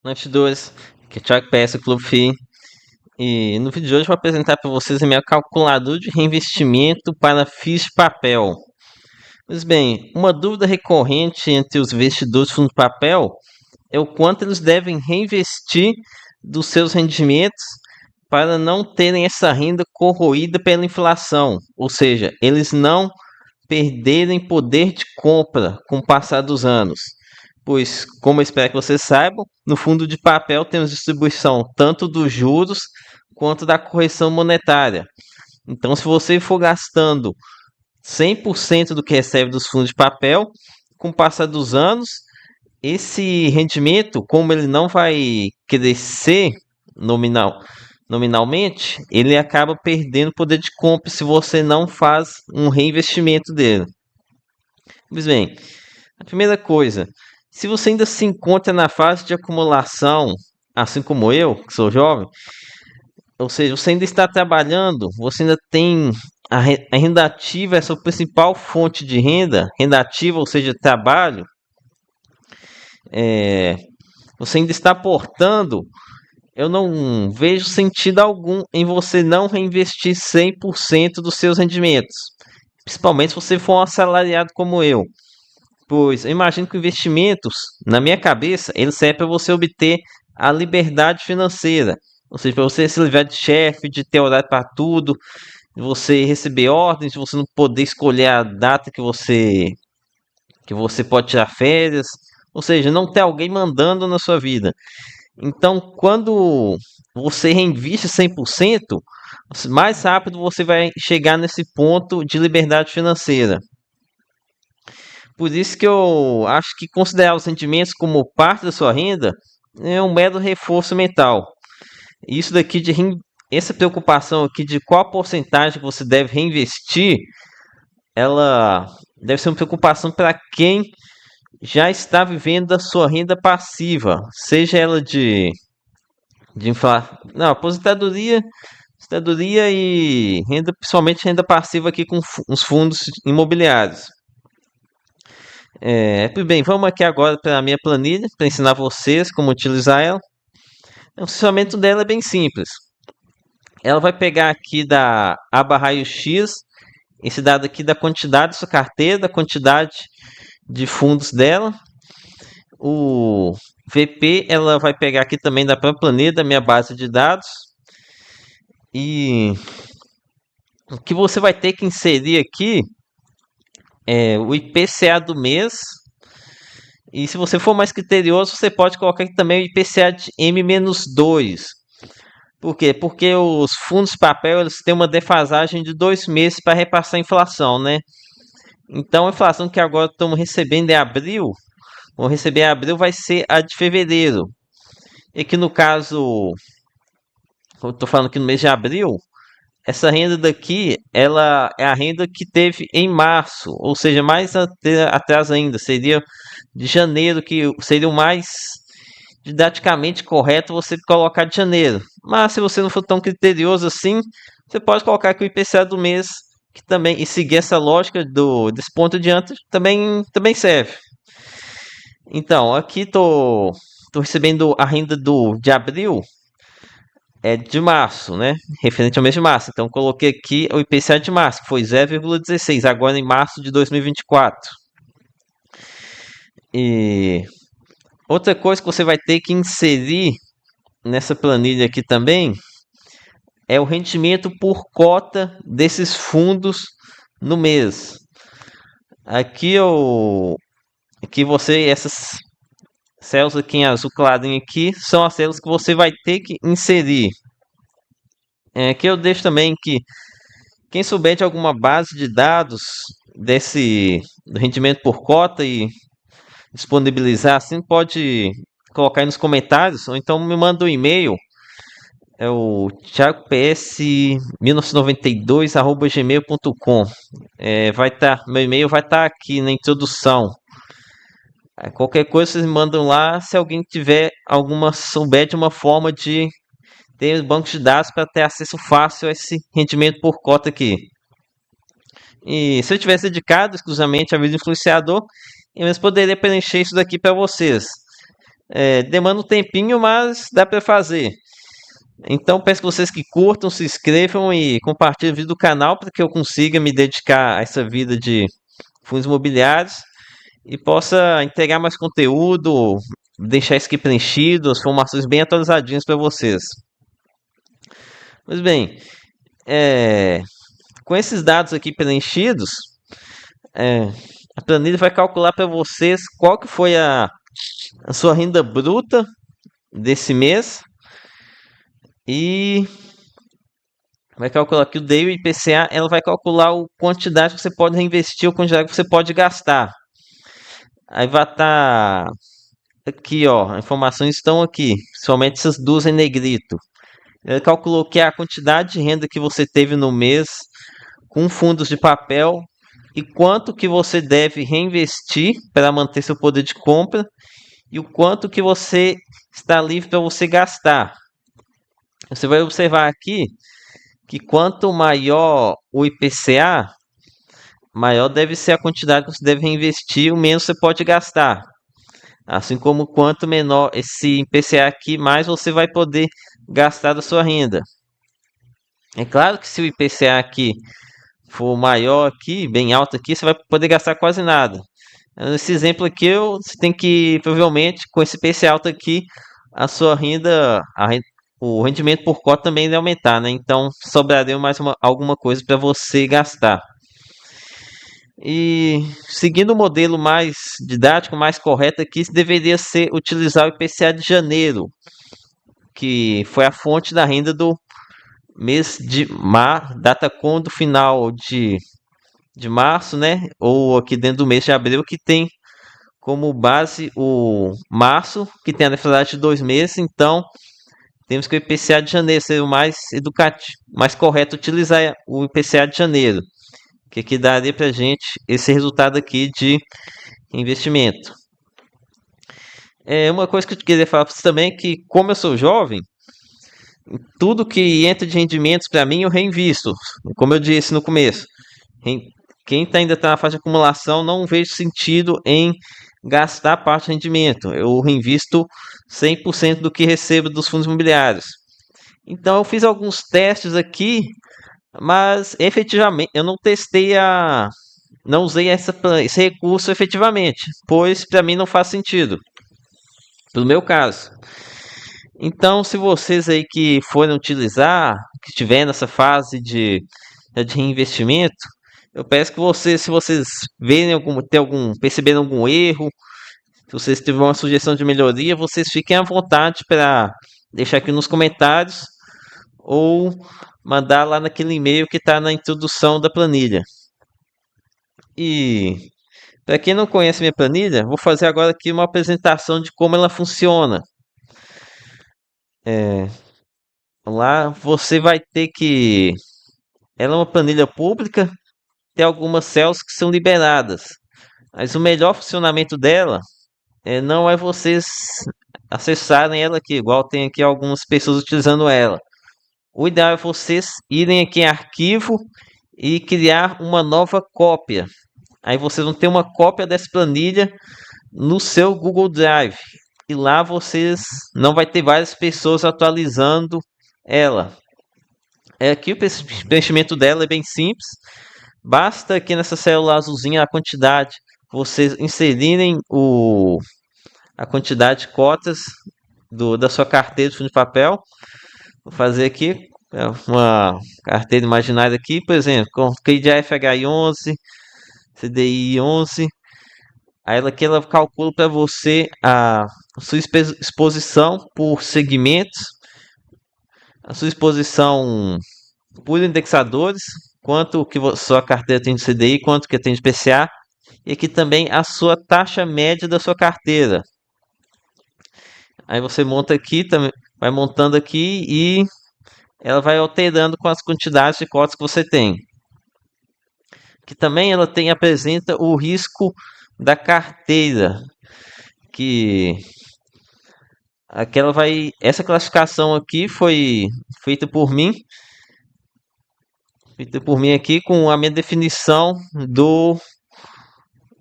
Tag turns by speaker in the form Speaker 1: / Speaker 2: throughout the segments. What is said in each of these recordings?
Speaker 1: Noite 2, que é o Thiago PS, Clube FI. E no vídeo de hoje eu vou apresentar para vocês a minha calculadora de reinvestimento para FIIs de papel. Pois bem, uma dúvida recorrente entre os investidores de fundo de papel é o quanto eles devem reinvestir dos seus rendimentos para não terem essa renda corroída pela inflação, ou seja, eles não perderem poder de compra com o passar dos anos. Pois, como eu espero que vocês saibam, no fundo de papel temos distribuição tanto dos juros quanto da correção monetária. Então, se você for gastando 100% do que recebe dos fundos de papel, com o passar dos anos, esse rendimento, como ele não vai crescer nominalmente, ele acaba perdendo poder de compra se você não faz um reinvestimento dele. Pois bem, a primeira coisa, se você ainda se encontra na fase de acumulação, assim como eu, que sou jovem, ou seja, você ainda está trabalhando, você ainda tem a renda ativa, é a sua principal fonte de renda, renda ativa, ou seja, trabalho, você ainda está aportando, eu não vejo sentido algum em você não reinvestir 100% dos seus rendimentos, principalmente se você for um assalariado como eu. Pois eu imagino que investimentos, na minha cabeça, ele serve para você obter a liberdade financeira. Ou seja, para você se livrar de chefe, de ter horário para tudo, de você receber ordens, de você não poder escolher a data que você pode tirar férias. Ou seja, não ter alguém mandando na sua vida. Então, quando você reinveste 100%, mais rápido você vai chegar nesse ponto de liberdade financeira. Por isso que eu acho que considerar os rendimentos como parte da sua renda é um mero reforço mental. Isso daqui essa preocupação aqui de qual porcentagem você deve reinvestir, ela deve ser uma preocupação para quem já está vivendo da sua renda passiva, seja ela de não, aposentadoria e renda, principalmente renda passiva aqui com os fundos imobiliários. Tudo bem, vamos aqui agora para a minha planilha para ensinar vocês como utilizar ela. O funcionamento dela é bem simples. Ela vai pegar aqui da aba raio-x esse dado aqui da quantidade da sua carteira, da quantidade de fundos dela. O VP ela vai pegar aqui também da própria planilha da minha base de dados. E o que você vai ter que inserir aqui é o IPCA do mês. E se você for mais criterioso, você pode colocar aqui também o IPCA de M-2. Por quê? Porque os fundos de papel eles têm uma defasagem de 2 meses para repassar a inflação, né? Então a inflação que agora estamos recebendo em abril, vamos receber em abril, vai ser a de fevereiro. E que no caso, eu estou falando que no mês de abril, essa renda daqui, ela é a renda que teve em março, ou seja, mais atrás ainda, seria de janeiro, que seria o mais didaticamente correto você colocar de janeiro. Mas se você não for tão criterioso assim, você pode colocar aqui o IPCA do mês, que também, e seguir essa lógica desse ponto adiante, também serve. Então, aqui tô recebendo a renda de abril, de março, né? Referente ao mês de março. Então, coloquei aqui o IPCA de março, que foi 0,16, agora em março de 2024. E outra coisa que você vai ter que inserir nessa planilha aqui também é o rendimento por cota desses fundos no mês. Essas células aqui em azul clarinho aqui são as células que você vai ter que inserir. Aqui eu deixo também que quem souber de alguma base de dados do rendimento por cota e disponibilizar assim, pode colocar aí nos comentários, ou então me manda um e-mail. É o thiagops1992@gmail.com. Meu e-mail vai estar aqui na introdução. Qualquer coisa vocês me mandam lá. Se alguém souber de uma forma de ter banco de dados para ter acesso fácil a esse rendimento por cota aqui. E se eu tivesse dedicado exclusivamente a vida influenciador, eu mesmo poderia preencher isso daqui para vocês. Demanda um tempinho, mas dá para fazer. Então peço que vocês que curtam, se inscrevam e compartilhem o vídeo do canal para que eu consiga me dedicar a essa vida de fundos imobiliários e possa entregar mais conteúdo, deixar isso aqui preenchido, as informações bem atualizadinhas para vocês. Pois bem, com esses dados aqui preenchidos, a planilha vai calcular para vocês qual que foi a sua renda bruta desse mês e vai calcular aqui o DI e o IPCA, ela vai calcular a quantidade que você pode reinvestir, a quantidade que você pode gastar. Aí vai estar aqui, ó, as informações estão aqui, somente essas duas em negrito. Ele calculou que é a quantidade de renda que você teve no mês com fundos de papel e quanto que você deve reinvestir para manter seu poder de compra e o quanto que você está livre para você gastar. Você vai observar aqui que quanto maior o IPCA, maior deve ser a quantidade que você deve reinvestir, o menos você pode gastar. Assim como quanto menor esse IPCA aqui, mais você vai poder gastar da sua renda. É claro que se o IPCA aqui for maior aqui, bem alto aqui, você vai poder gastar quase nada. Nesse exemplo aqui, você tem que, provavelmente, com esse IPCA alto aqui, a sua renda, o rendimento por cota também vai aumentar, né? Então, sobraria mais alguma coisa para você gastar. E seguindo o modelo mais didático, mais correto aqui, deveria ser utilizar o IPCA de janeiro, que foi a fonte da renda do mês de março, data com do final de março, né? Ou aqui dentro do mês de abril, que tem como base o março, que tem a necessidade de 2 meses. Então, temos que o IPCA de janeiro ser o mais educativo, mais correto utilizar o IPCA de janeiro, que daria para gente esse resultado aqui de investimento. Uma coisa que eu queria falar para vocês também é que, como eu sou jovem, tudo que entra de rendimentos para mim eu reinvisto. Como eu disse no começo, quem ainda está na fase de acumulação, não vejo sentido em gastar parte do rendimento. Eu reinvisto 100% do que recebo dos fundos imobiliários. Então eu fiz alguns testes aqui, mas efetivamente eu não testei não usei esse recurso efetivamente, pois para mim não faz sentido. No meu caso. Então, se vocês aí que forem utilizar, que estiver nessa fase de reinvestimento, eu peço que vocês, se vocês verem perceberem algum erro, se vocês tiverem uma sugestão de melhoria, vocês fiquem à vontade para deixar aqui nos comentários ou mandar lá naquele e-mail que está na introdução da planilha. E para quem não conhece minha planilha, vou fazer agora aqui uma apresentação de como ela funciona. Lá você vai ter que. Ela é uma planilha pública, tem algumas células que são liberadas. Mas o melhor funcionamento dela não é vocês acessarem ela aqui, igual tem aqui algumas pessoas utilizando ela. O ideal é vocês irem aqui em arquivo e criar uma nova cópia. Aí vocês vão ter uma cópia dessa planilha no seu Google Drive. E lá vocês não vai ter várias pessoas atualizando ela. Aqui o preenchimento dela é bem simples. Basta aqui nessa célula azulzinha a quantidade, vocês inserirem a quantidade de cotas da sua carteira de fundo de papel. Vou fazer aqui uma carteira imaginária aqui, por exemplo, com CDI 11, CDI 11. Aí ela calcula para você a sua exposição por segmentos, a sua exposição por indexadores, quanto que sua carteira tem de CDI, quanto que tem de PCA, e aqui também a sua taxa média da sua carteira. Aí você monta aqui, vai montando aqui e ela vai alterando com as quantidades de cotas que você tem. Que também ela apresenta o risco da carteira, que essa classificação aqui foi feita por mim aqui com a minha definição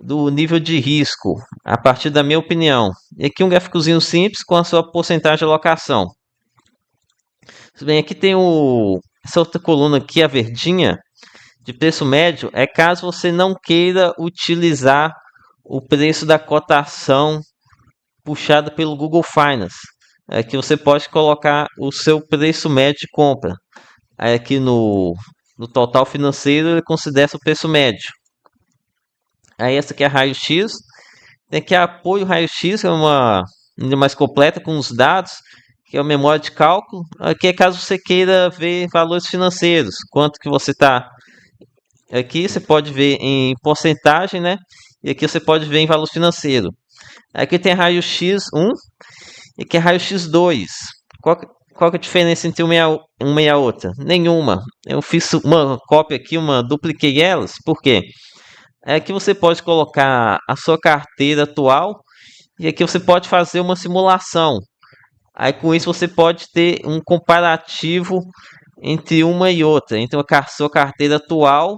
Speaker 1: do nível de risco, a partir da minha opinião. E aqui um gráficozinho simples com a sua porcentagem de alocação. Bem, aqui tem essa outra coluna aqui, a verdinha, de preço médio, é caso você não queira utilizar o preço da cotação puxada pelo Google Finance. Aqui você pode colocar o seu preço médio de compra. Aí aqui no total financeiro ele considera o preço médio. Aí essa aqui é a raio-x. Tem aqui apoio raio-x, que é uma linha mais completa com os dados, que é a memória de cálculo. Aqui é caso você queira ver valores financeiros, quanto que você está. Aqui você pode ver em porcentagem, né? E aqui você pode ver em valor financeiro. Aqui tem raio-x 1 e aqui é raio-x 2. Qual que é a diferença entre uma e a outra? Nenhuma. Eu fiz uma cópia aqui, dupliquei elas. Por quê? Aqui você pode colocar a sua carteira atual e aqui você pode fazer uma simulação. Aí com isso você pode ter um comparativo entre uma e outra, entre a sua carteira atual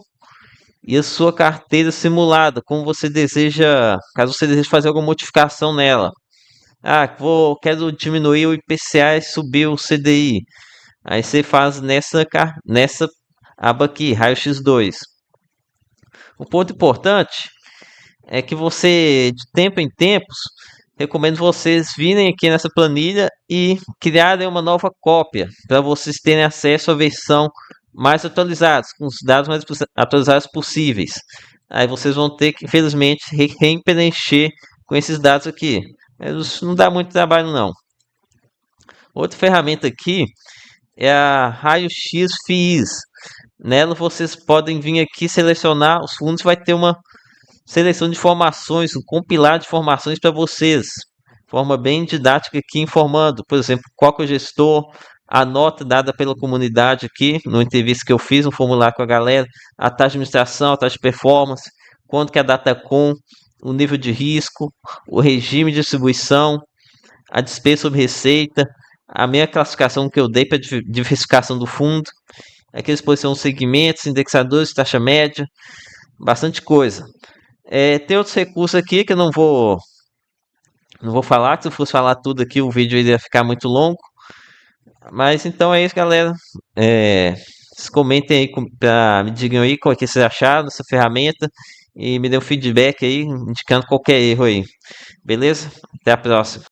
Speaker 1: e a sua carteira simulada, como você deseja, caso você deseje fazer alguma modificação nela. Quero diminuir o IPCA e subir o CDI. Aí você faz nessa aba aqui, raio-x 2. O ponto importante é que você, de tempo em tempos, recomendo vocês virem aqui nessa planilha e criarem uma nova cópia para vocês terem acesso à versão mais atualizada, com os dados mais atualizados possíveis. Aí vocês vão ter que, infelizmente, preencher com esses dados aqui. Isso não dá muito trabalho, não. Outra ferramenta aqui é a Raio-X FIIs. Nela vocês podem vir aqui selecionar os fundos, vai ter uma seleção de informações, um compilado de informações para vocês, de forma bem didática aqui, informando, por exemplo, qual que é o gestor, a nota dada pela comunidade aqui, no entrevista que eu fiz, um formulário com a galera, a taxa de administração, a taxa de performance, quanto que é a Datacom, o nível de risco, o regime de distribuição, a despesa sobre receita, a minha classificação que eu dei para diversificação do fundo, aqui a exposição aos segmentos, indexadores, taxa média, bastante coisa. Tem outros recursos aqui que eu não vou falar, que se eu fosse falar tudo aqui o vídeo iria ficar muito longo. Mas então é isso, galera. Vocês comentem aí, me digam aí qual é que vocês acharam dessa ferramenta e me dê um feedback aí, indicando qualquer erro aí. Beleza? Até a próxima.